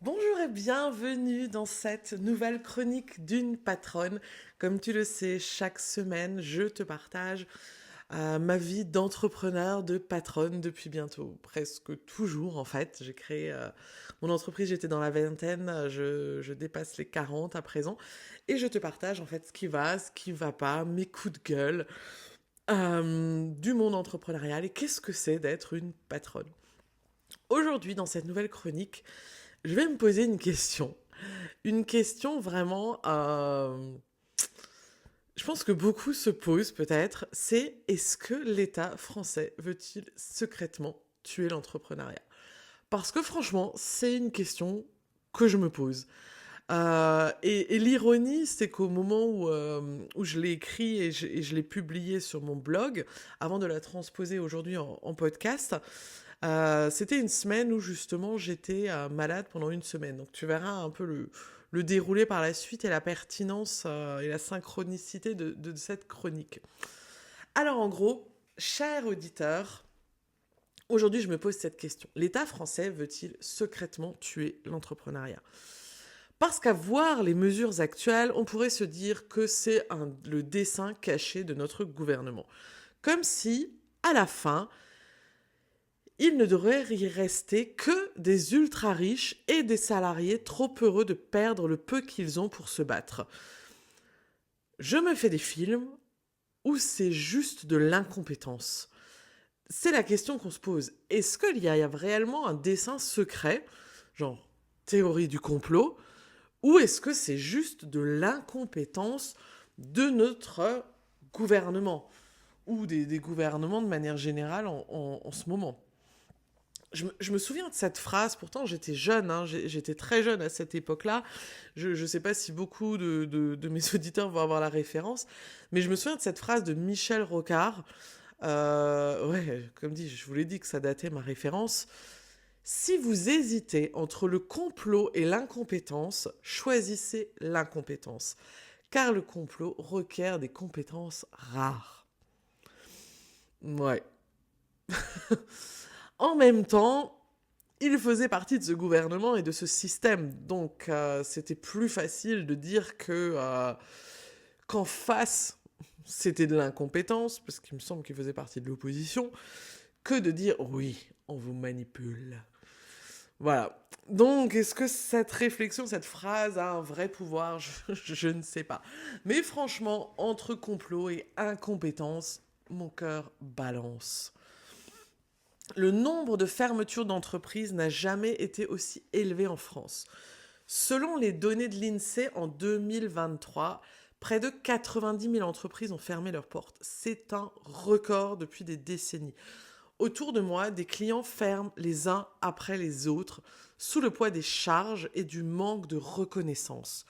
Bonjour et bienvenue dans cette nouvelle chronique d'une patronne. Comme tu le sais, chaque semaine, je te partage ma vie d'entrepreneur, de patronne depuis bientôt presque toujours en fait. J'ai créé mon entreprise, j'étais dans la vingtaine, je dépasse les 40 à présent et je te partage en fait ce qui va pas, mes coups de gueule du monde entrepreneurial et qu'est-ce que c'est d'être une patronne. Aujourd'hui, dans cette nouvelle chronique, je vais me poser une question. Une question vraiment, je pense que beaucoup se posent peut-être, c'est est-ce que l'État français veut-il secrètement tuer l'entrepreneuriat? Parce que franchement, c'est une question que je me pose. Et l'ironie, c'est qu'au moment où je l'ai écrit et je l'ai publié sur mon blog, avant de la transposer aujourd'hui en podcast, c'était une semaine où justement j'étais malade pendant une semaine. Donc tu verras un peu le déroulé par la suite et la pertinence et la synchronicité de cette chronique. Alors en gros, cher auditeur, aujourd'hui je me pose cette question. L'État français veut-il secrètement tuer l'entrepreneuriat? Parce qu'à voir les mesures actuelles, on pourrait se dire que c'est le dessein caché de notre gouvernement. Comme si, à la fin, il ne devrait y rester que des ultra riches et des salariés trop heureux de perdre le peu qu'ils ont pour se battre. Je me fais des films où c'est juste de l'incompétence. C'est la question qu'on se pose. Est-ce qu'il y a réellement un dessein secret, genre théorie du complot, ou est-ce que c'est juste de l'incompétence de notre gouvernement, ou des gouvernements de manière générale en ce moment? Je me souviens de cette phrase, pourtant j'étais jeune, hein, j'étais très jeune à cette époque-là. Je ne sais pas si beaucoup de mes auditeurs vont avoir la référence, mais je me souviens de cette phrase de Michel Rocard. Ouais, comme dit, je vous l'ai dit que ça datait ma référence. Si vous hésitez entre le complot et l'incompétence, choisissez l'incompétence, car le complot requiert des compétences rares. Ouais. En même temps, il faisait partie de ce gouvernement et de ce système. Donc, c'était plus facile de dire qu'en face, c'était de l'incompétence, parce qu'il me semble qu'il faisait partie de l'opposition, que de dire oui, on vous manipule. Voilà. Donc, est-ce que cette réflexion, cette phrase a un vrai pouvoir? Je ne sais pas. Mais franchement, entre complot et incompétence, mon cœur balance. Le nombre de fermetures d'entreprises n'a jamais été aussi élevé en France. Selon les données de l'INSEE en 2023, près de 90 000 entreprises ont fermé leurs portes. C'est un record depuis des décennies. Autour de moi, des clients ferment les uns après les autres sous le poids des charges et du manque de reconnaissance.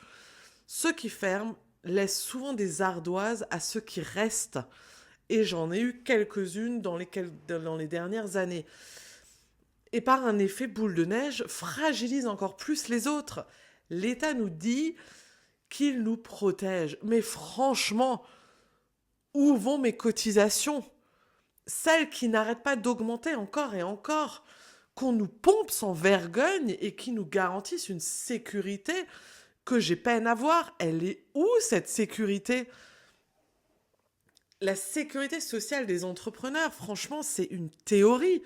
Ceux qui ferment laissent souvent des ardoises à ceux qui restent. Et j'en ai eu quelques-unes dans les dernières années. Et par un effet boule de neige, fragilise encore plus les autres. L'État nous dit qu'il nous protège. Mais franchement, où vont mes cotisations? Celles qui n'arrêtent pas d'augmenter encore et encore, qu'on nous pompe sans vergogne et qui nous garantissent une sécurité que j'ai peine à voir. Elle est où cette sécurité? La sécurité sociale des entrepreneurs, franchement, c'est une théorie.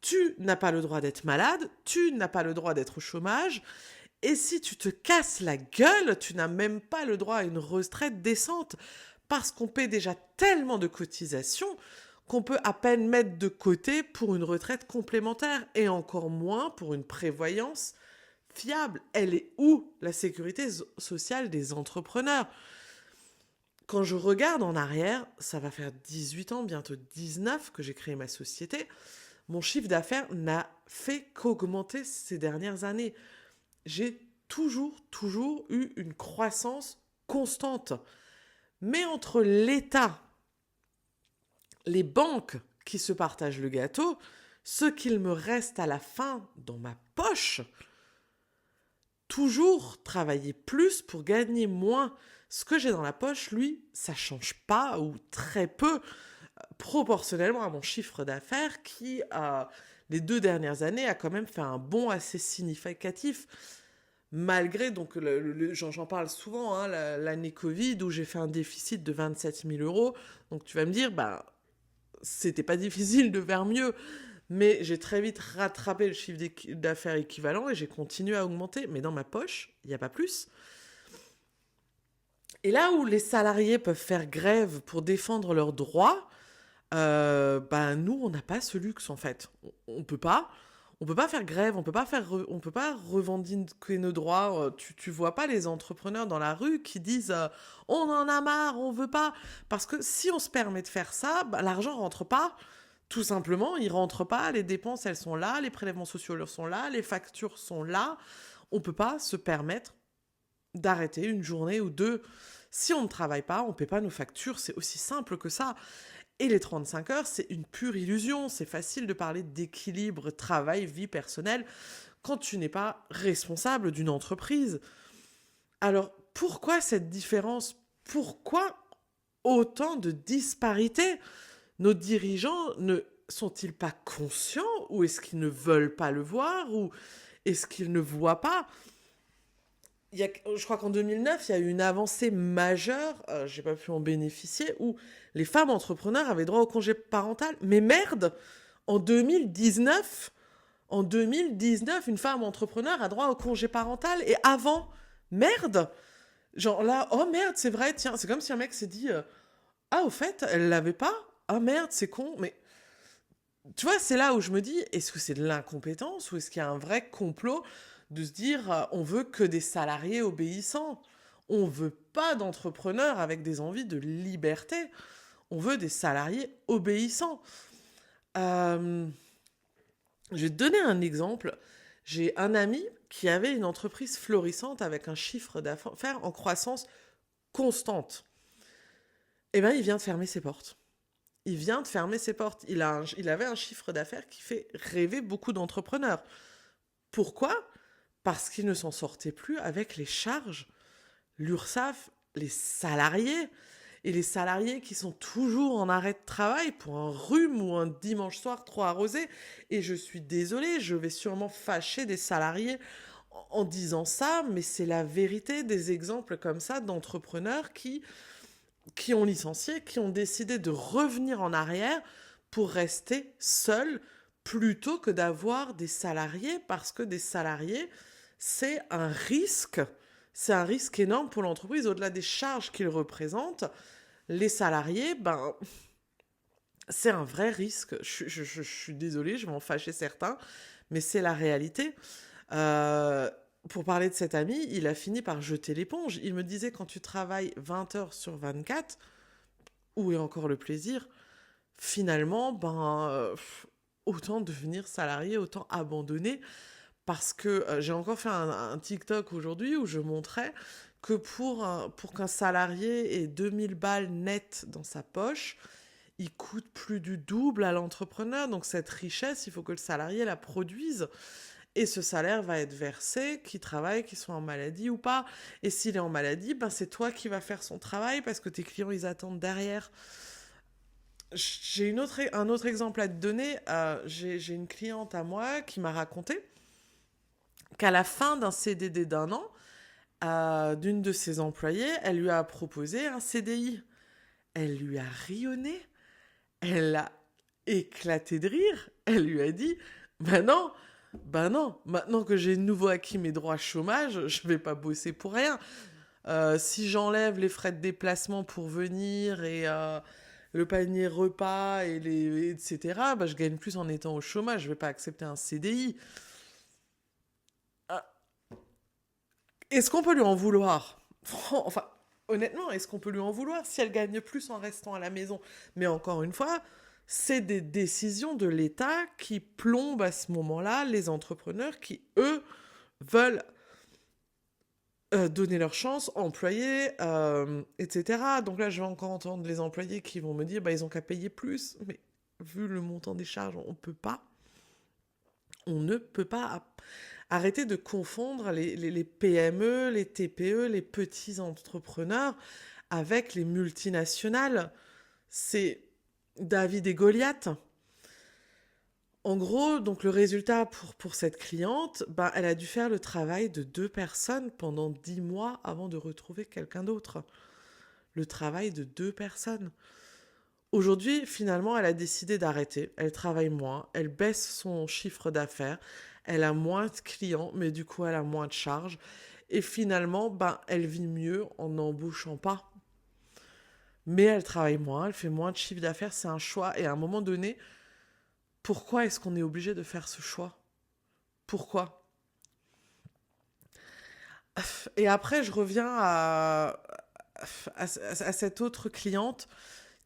Tu n'as pas le droit d'être malade, tu n'as pas le droit d'être au chômage, et si tu te casses la gueule, tu n'as même pas le droit à une retraite décente, parce qu'on paie déjà tellement de cotisations qu'on peut à peine mettre de côté pour une retraite complémentaire, et encore moins pour une prévoyance fiable. Elle est où la sécurité sociale des entrepreneurs? Quand je regarde en arrière, ça va faire 18 ans, bientôt 19 que j'ai créé ma société. Mon chiffre d'affaires n'a fait qu'augmenter ces dernières années. J'ai toujours eu une croissance constante. Mais entre l'État, les banques qui se partagent le gâteau, ce qu'il me reste à la fin dans ma poche, toujours travailler plus pour gagner moins. Ce que j'ai dans la poche, lui, ça change pas ou très peu proportionnellement à mon chiffre d'affaires qui les 2 dernières années, a quand même fait un bond assez significatif. Malgré, donc j'en parle souvent, hein, l'année Covid, où j'ai fait un déficit de 27 000 euros. Donc tu vas me dire, bah, c'était pas difficile de faire mieux. Mais j'ai très vite rattrapé le chiffre d'affaires équivalent et j'ai continué à augmenter. Mais dans ma poche, il n'y a pas plus. Et là où les salariés peuvent faire grève pour défendre leurs droits, bah, nous, on n'a pas ce luxe, en fait. On peut pas. On peut pas faire grève, on peut pas revendiquer nos droits. Tu vois pas les entrepreneurs dans la rue qui disent on en a marre, on veut pas. Parce que si on se permet de faire ça, bah, l'argent rentre pas. Tout simplement, il rentre pas. Les dépenses, elles sont là, les prélèvements sociaux sont là, les factures sont là. On peut pas se permettre d'arrêter une journée ou deux. Si on ne travaille pas, on ne paie pas nos factures, c'est aussi simple que ça. Et les 35 heures, c'est une pure illusion. C'est facile de parler d'équilibre travail-vie personnelle quand tu n'es pas responsable d'une entreprise. Alors, pourquoi cette différence? Pourquoi autant de disparités? Nos dirigeants ne sont-ils pas conscients? Ou est-ce qu'ils ne veulent pas le voir? Ou est-ce qu'ils ne voient pas? Je crois qu'en 2009, il y a eu une avancée majeure, j'ai pas pu en bénéficier, où les femmes entrepreneurs avaient droit au congé parental. Mais merde, en 2019, une femme entrepreneur a droit au congé parental. Et avant, merde, genre là, oh merde, c'est vrai, tiens, c'est comme si un mec s'est dit, ah au fait, elle l'avait pas. Ah merde, c'est con. Mais tu vois, c'est là où je me dis, est-ce que c'est de l'incompétence ou est-ce qu'il y a un vrai complot de se dire, on veut que des salariés obéissants. On veut pas d'entrepreneurs avec des envies de liberté. On veut des salariés obéissants. Je vais te donner un exemple. J'ai un ami qui avait une entreprise florissante avec un chiffre d'affaires en croissance constante. Eh bien, il vient de fermer ses portes. Il vient de fermer ses portes. Il avait un chiffre d'affaires qui fait rêver beaucoup d'entrepreneurs. Pourquoi? Parce qu'il ne s'en sortait plus avec les charges. L'URSSAF, les salariés, et les salariés qui sont toujours en arrêt de travail pour un rhume ou un dimanche soir trop arrosé. Et je suis désolée, je vais sûrement fâcher des salariés en disant ça, mais c'est la vérité des exemples comme ça d'entrepreneurs qui ont licencié, qui ont décidé de revenir en arrière pour rester seuls plutôt que d'avoir des salariés, parce que des salariés, c'est un risque énorme pour l'entreprise, au-delà des charges qu'ils représentent. Les salariés, ben, c'est un vrai risque. Je suis désolée, je vais en fâcher certains, mais c'est la réalité. Pour parler de cet ami, il a fini par jeter l'éponge. Il me disait, quand tu travailles 20 heures sur 24, où est encore le plaisir? Finalement, autant devenir salarié, autant abandonner. Parce que j'ai encore fait un TikTok aujourd'hui où je montrais que pour qu'un salarié ait 2000 balles nettes dans sa poche, il coûte plus du double à l'entrepreneur. Donc cette richesse, il faut que le salarié la produise. Et ce salaire va être versé, qu'il travaille, qu'il soit en maladie ou pas. Et s'il est en maladie, c'est toi qui vas faire son travail parce que tes clients, ils attendent derrière. J'ai un autre exemple à te donner. J'ai une cliente à moi qui m'a raconté qu'à la fin d'un CDD d'1 an, d'une de ses employées, elle lui a proposé un CDI. Elle lui a rionné. Elle a éclaté de rire. Elle lui a dit, non, maintenant que j'ai de nouveau acquis mes droits chômage, je vais pas bosser pour rien. Si j'enlève les frais de déplacement pour venir et le panier repas etc., je gagne plus en étant au chômage. Je vais pas accepter un CDI. Est-ce qu'on peut lui en vouloir? Enfin, honnêtement, est-ce qu'on peut lui en vouloir si elle gagne plus en restant à la maison? Mais encore une fois, c'est des décisions de l'État qui plombent à ce moment-là les entrepreneurs qui, eux, veulent donner leur chance, employer, etc. Donc là, je vais encore entendre les employés qui vont me dire, ils ont qu'à payer plus. Mais vu le montant des charges, on peut pas. On ne peut pas. Arrêter de confondre les PME, les TPE, les petits entrepreneurs avec les multinationales. C'est David et Goliath. En gros, donc le résultat pour cette cliente, ben, elle a dû faire le travail de 2 personnes pendant 10 mois avant de retrouver quelqu'un d'autre. Le travail de 2 personnes. Aujourd'hui, finalement, elle a décidé d'arrêter. Elle travaille moins, elle baisse son chiffre d'affaires, elle a moins de clients, mais du coup, elle a moins de charges. Et finalement, ben, elle vit mieux en n'embauchant pas. Mais elle travaille moins, elle fait moins de chiffre d'affaires, c'est un choix. Et à un moment donné, pourquoi est-ce qu'on est obligé de faire ce choix? Pourquoi? Et après, je reviens à cette autre cliente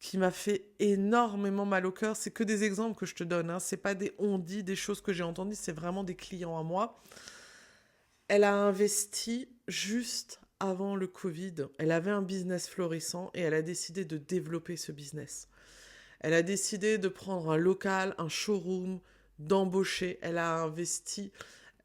qui m'a fait énormément mal au cœur. C'est que des exemples que je te donne, hein. C'est pas des on-dit, des choses que j'ai entendues, c'est vraiment des clients à moi. Elle a investi juste avant le Covid. Elle avait un business florissant et elle a décidé de développer ce business. Elle a décidé de prendre un local, un showroom, d'embaucher. Elle a investi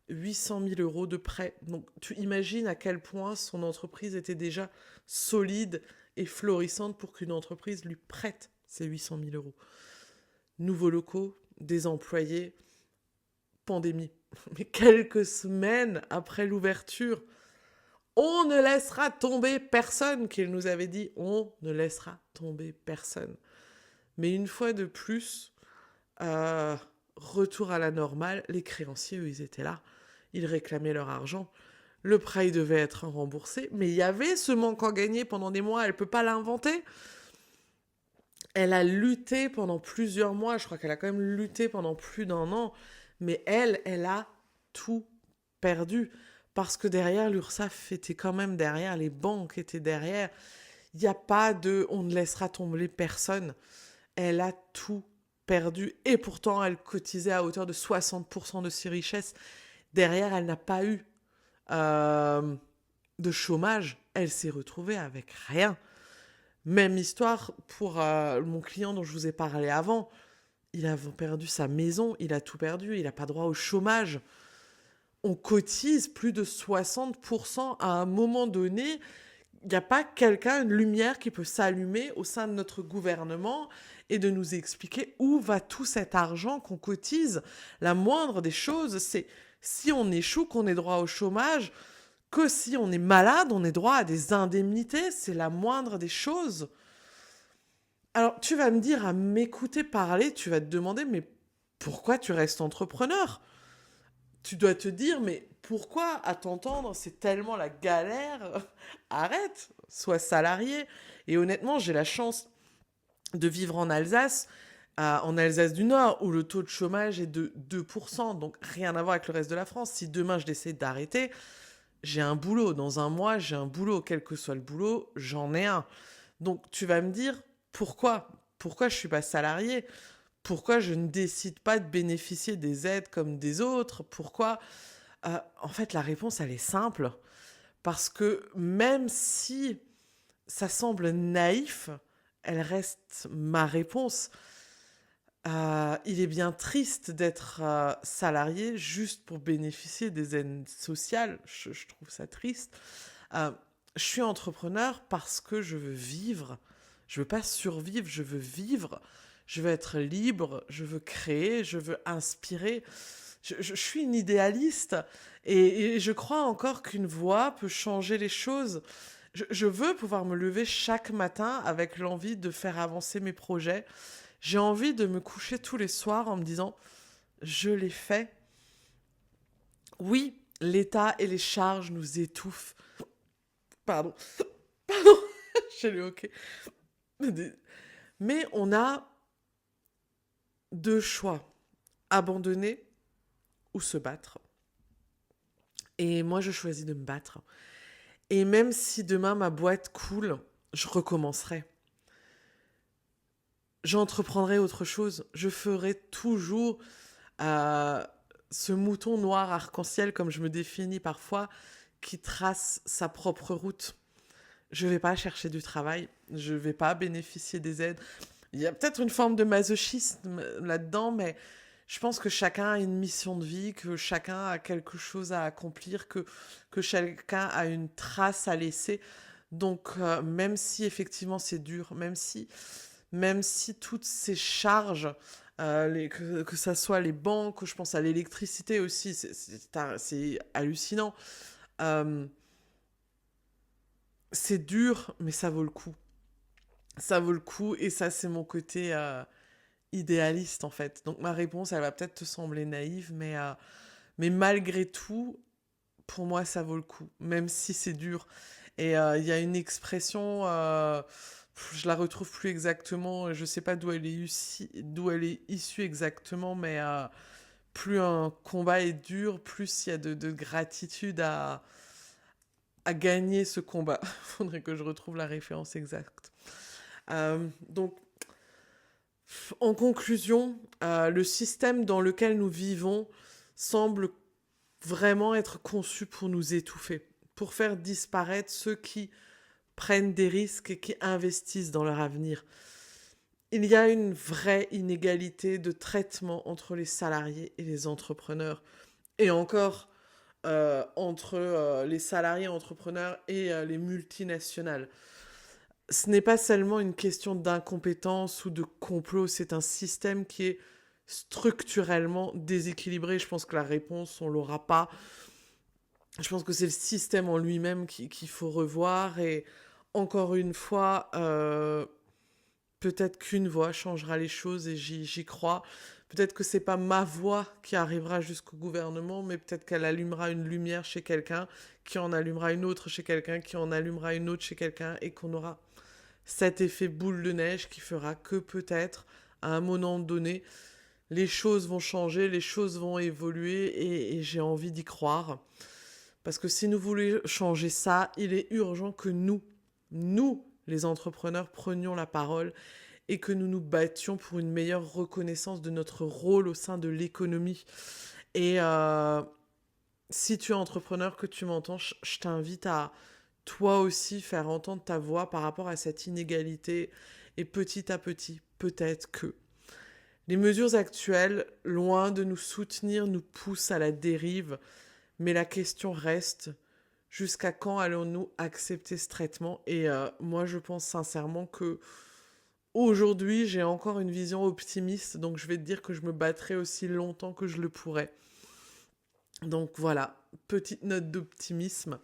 800 000 euros de prêt. Donc tu imagines à quel point son entreprise était déjà solide et florissante pour qu'une entreprise lui prête ces 800 000 euros. Nouveaux locaux, des employés, pandémie. Mais quelques semaines après l'ouverture, on ne laissera tomber personne, qu'il nous avait dit. On ne laissera tomber personne. Mais une fois de plus, euh, retour à la normale, les créanciers, eux, ils étaient là. Ils réclamaient leur argent. Le prêt devait être remboursé, mais il y avait ce manque à gagner pendant des mois. Elle ne peut pas l'inventer. Elle a lutté pendant plusieurs mois. Je crois qu'elle a quand même lutté pendant plus d'1 an. Mais elle a tout perdu. Parce que derrière, l'URSSAF était quand même derrière, les banques étaient derrière. Il n'y a pas de on ne laissera tomber personne. Elle a tout perdu. Et pourtant, elle cotisait à hauteur de 60% de ses richesses. Derrière, elle n'a pas eu euh, de chômage. Elle s'est retrouvée avec rien. Même histoire pour mon client dont je vous ai parlé avant. Il a perdu sa maison, il a tout perdu, il n'a pas droit au chômage. On cotise plus de 60% à un moment donné. Il n'y a pas quelqu'un, une lumière qui peut s'allumer au sein de notre gouvernement et de nous expliquer où va tout cet argent qu'on cotise. La moindre des choses, c'est si on échoue, qu'on ait droit au chômage, que si on est malade, on ait droit à des indemnités. C'est la moindre des choses. Alors, tu vas me dire, à m'écouter parler, tu vas te demander, mais pourquoi tu restes entrepreneur? Tu dois te dire, mais pourquoi à t'entendre, c'est tellement la galère? Arrête, sois salarié. Et honnêtement, j'ai la chance de vivre en Alsace du Nord, où le taux de chômage est de 2%, donc rien à voir avec le reste de la France. Si demain je décide d'arrêter, j'ai un boulot. Dans un mois, j'ai un boulot. Quel que soit le boulot, j'en ai un. Donc tu vas me dire, pourquoi? Pourquoi je ne suis pas salarié? Pourquoi je ne décide pas de bénéficier des aides comme des autres? Pourquoi? En fait, la réponse, elle est simple. Parce que même si ça semble naïf, elle reste ma réponse. Il est bien triste d'être salarié juste pour bénéficier des aides sociales. Je trouve ça triste. Euh, je suis entrepreneur parce que je veux vivre. Je veux pas survivre, je veux vivre. Je veux être libre, je veux créer, je veux inspirer. Je suis une idéaliste et je crois encore qu'une voix peut changer les choses. Je veux pouvoir me lever chaque matin avec l'envie de faire avancer mes projets. J'ai envie de me coucher tous les soirs en me disant, je l'ai fait. Oui, l'État et les charges nous étouffent. Pardon, pardon, j'ai le hoquet. Mais on a 2 choix, abandonner ou se battre. Et moi, je choisis de me battre. Et même si demain ma boîte coule, je recommencerai. J'entreprendrai autre chose. Je ferai toujours euh, ce mouton noir arc-en-ciel, comme je me définis parfois, qui trace sa propre route. Je ne vais pas chercher du travail. Je ne vais pas bénéficier des aides. Il y a peut-être une forme de masochisme là-dedans, mais je pense que chacun a une mission de vie, que chacun a quelque chose à accomplir, que chacun a une trace à laisser. Donc, même si effectivement c'est dur, même si toutes ces charges que ça soit les banques, je pense à l'électricité aussi, c'est hallucinant. Euh, c'est dur, mais ça vaut le coup. Ça vaut le coup, et ça, c'est mon côté idéaliste, en fait. Donc ma réponse, elle va peut-être te sembler naïve, mais malgré tout, pour moi, ça vaut le coup, même si c'est dur. Et il y a une expression, je la retrouve plus exactement, je sais pas d'où elle est issue exactement, mais plus un combat est dur, plus il y a de gratitude à gagner ce combat. Faudrait que je retrouve la référence exacte. Donc, en conclusion, le système dans lequel nous vivons semble vraiment être conçu pour nous étouffer, pour faire disparaître ceux qui prennent des risques et qui investissent dans leur avenir. Il y a une vraie inégalité de traitement entre les salariés et les entrepreneurs. Et encore, entre les salariés entrepreneurs et les multinationales. Ce n'est pas seulement une question d'incompétence ou de complot, c'est un système qui est structurellement déséquilibré. Je pense que la réponse, on l'aura pas. Je pense que c'est le système en lui-même qu'il faut revoir. Et encore une fois, peut-être qu'une voix changera les choses, et j'y crois. Peut-être que c'est pas ma voix qui arrivera jusqu'au gouvernement, mais peut-être qu'elle allumera une lumière chez quelqu'un, qui en allumera une autre chez quelqu'un, qui en allumera une autre chez quelqu'un, et qu'on aura cet effet boule de neige qui fera que peut-être, à un moment donné, les choses vont changer, les choses vont évoluer, et j'ai envie d'y croire. Parce que si nous voulons changer ça, il est urgent que nous, les entrepreneurs, prenions la parole et que nous nous battions pour une meilleure reconnaissance de notre rôle au sein de l'économie. Et si tu es entrepreneur, que tu m'entends, je t'invite à toi aussi faire entendre ta voix par rapport à cette inégalité. Et petit à petit, peut-être que les mesures actuelles, loin de nous soutenir, nous poussent à la dérive. Mais la question reste, jusqu'à quand allons-nous accepter ce traitement? Et moi, je pense sincèrement que aujourd'hui, j'ai encore une vision optimiste, donc je vais te dire que je me battrai aussi longtemps que je le pourrai. Donc voilà, petite note d'optimisme.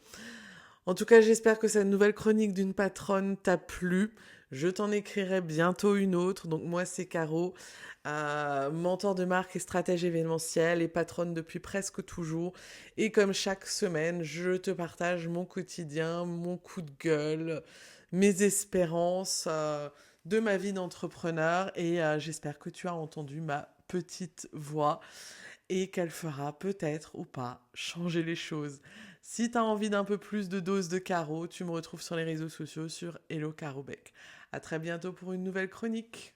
En tout cas, j'espère que cette nouvelle chronique d'une patronne t'a plu. Je t'en écrirai bientôt une autre. Donc moi, c'est Caro, mentor de marque et stratège événementielle et patronne depuis presque toujours. Et comme chaque semaine, je te partage mon quotidien, mon coup de gueule, mes espérances de ma vie d'entrepreneur. Et j'espère que tu as entendu ma petite voix et qu'elle fera peut-être ou pas changer les choses. Si tu as envie d'un peu plus de dose de Caro, tu me retrouves sur les réseaux sociaux sur Hello Caro Bec. À très bientôt pour une nouvelle chronique.